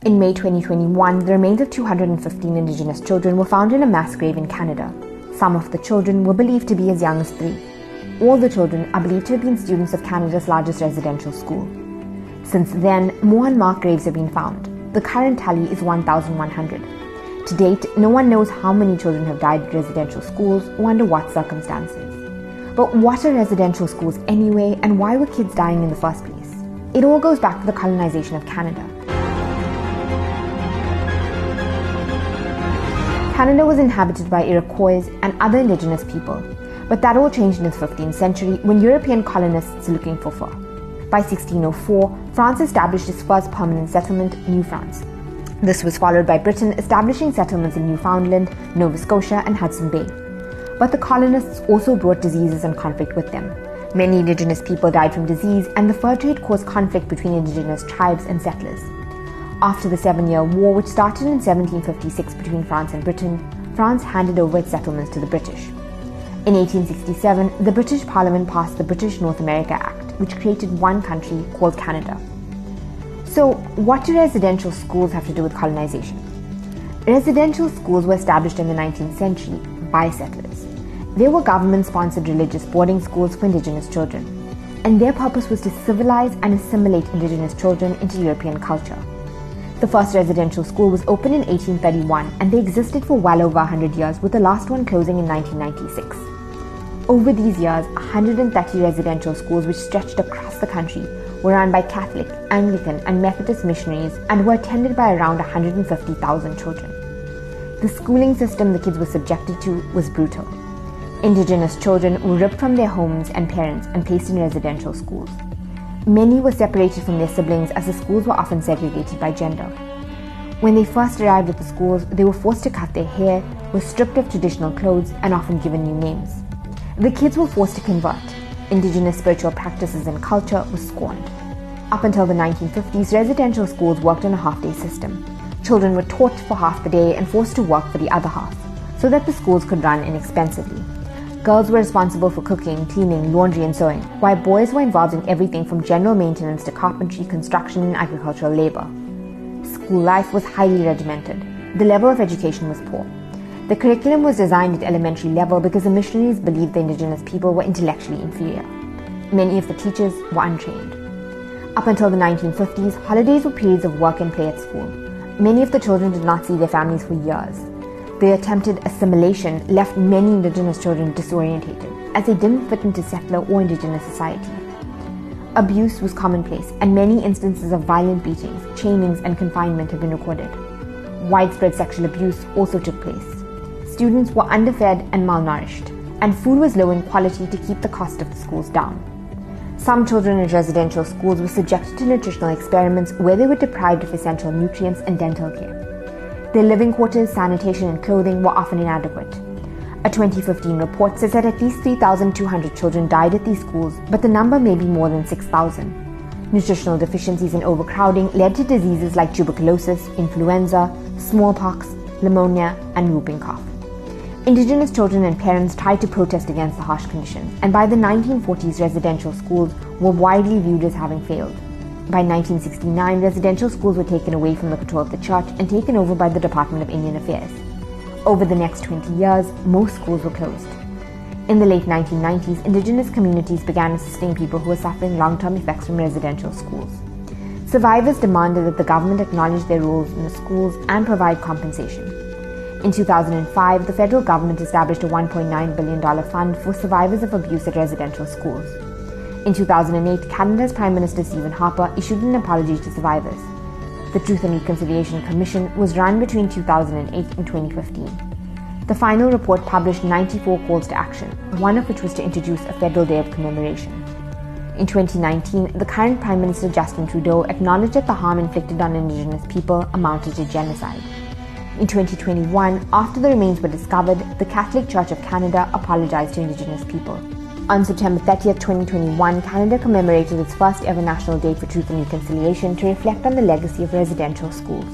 In May 2021, the remains of 215 Indigenous children were found in a mass grave in Canada. Some of the children were believed to be as young as 3. All the children are believed to have been students of Canada's largest residential school. Since then, more unmarked graves have been found. The current tally is 1,100. To date, no one knows how many children have died at residential schools or under what circumstances. But what are residential schools anyway, and why were kids dying in the first place? It all goes back to the colonization of Canada. Canada was inhabited by Iroquois and other indigenous people, but that all changed in the 15th century when European colonists were looking for fur. By 1604, France established its first permanent settlement, New France. This was followed by Britain establishing settlements in Newfoundland, Nova Scotia, and Hudson Bay. But the colonists also brought diseases and conflict with them. Many indigenous people died from disease, and the fur trade caused conflict between indigenous tribes and settlers. After the 7-Year War, which started in 1756 between France and Britain, France handed over its settlements to the British. In 1867, the British Parliament passed the British North America Act, which created one country called Canada. So, what do residential schools have to do with colonization? Residential schools were established in the 19th century by settlers. They were government-sponsored religious boarding schools for Indigenous children, and their purpose was to civilize and assimilate Indigenous children into European culture. The first residential school was opened in 1831, and they existed for well over 100 years, with the last one closing in 1996. Over these years, 130 residential schools, which stretched across the country, were run by Catholic, Anglican, and Methodist missionaries and were attended by around 150,000 children. The schooling system the kids were subjected to was brutal. Indigenous children were ripped from their homes and parents and placed in residential schools. Many were separated from their siblings, as the schools were often segregated by gender. When they first arrived at the schools, they were forced to cut their hair, were stripped of traditional clothes, and often given new names. The kids were forced to convert. Indigenous spiritual practices and culture was scorned. Up until the 1950s, residential schools worked on a half-day system. Children were taught for half the day and forced to work for the other half, so that the schools could run inexpensively. Girls were responsible for cooking, cleaning, laundry, and sewing, while boys were involved in everything from general maintenance to carpentry, construction, and agricultural labor. School life was highly regimented. The level of education was poor. The curriculum was designed at elementary level because the missionaries believed the Indigenous people were intellectually inferior. Many of the teachers were untrained. Up until the 1950s, holidays were periods of work and play at school. Many of the children did not see their families for years. The attempted assimilation left many Indigenous children disorientated, as they didn't fit into settler or Indigenous society. Abuse was commonplace, and many instances of violent beatings, chainings, and confinement have been recorded. Widespread sexual abuse also took place. Students were underfed and malnourished, and food was low in quality to keep the cost of the schools down. Some children in residential schools were subjected to nutritional experiments where they were deprived of essential nutrients and dental care. Their living quarters, sanitation, and clothing were often inadequate. A 2015 report says that at least 3,200 children died at these schools, but the number may be more than 6,000. Nutritional deficiencies and overcrowding led to diseases like tuberculosis, influenza, smallpox, pneumonia, and whooping cough. Indigenous children and parents tried to protest against the harsh conditions, and by the 1940s, residential schools were widely viewed as having failed. By 1969, residential schools were taken away from the control of the church and taken over by the Department of Indian Affairs. Over the next 20 years, most schools were closed. In the late 1990s, Indigenous communities began assisting people who were suffering long-term effects from residential schools. Survivors demanded that the government acknowledge their roles in the schools and provide compensation. In 2005, the federal government established a $1.9 billion fund for survivors of abuse at residential schools. In 2008, Canada's Prime Minister Stephen Harper issued an apology to survivors. The Truth and Reconciliation Commission was run between 2008 and 2015. The final report published 94 calls to action, one of which was to introduce a federal day of commemoration. In 2019, the current Prime Minister Justin Trudeau acknowledged that the harm inflicted on Indigenous people amounted to genocide. In 2021, after the remains were discovered, the Catholic Church of Canada apologized to Indigenous people. On September 30th, 2021, Canada commemorated its first ever National Day for Truth and Reconciliation to reflect on the legacy of residential schools.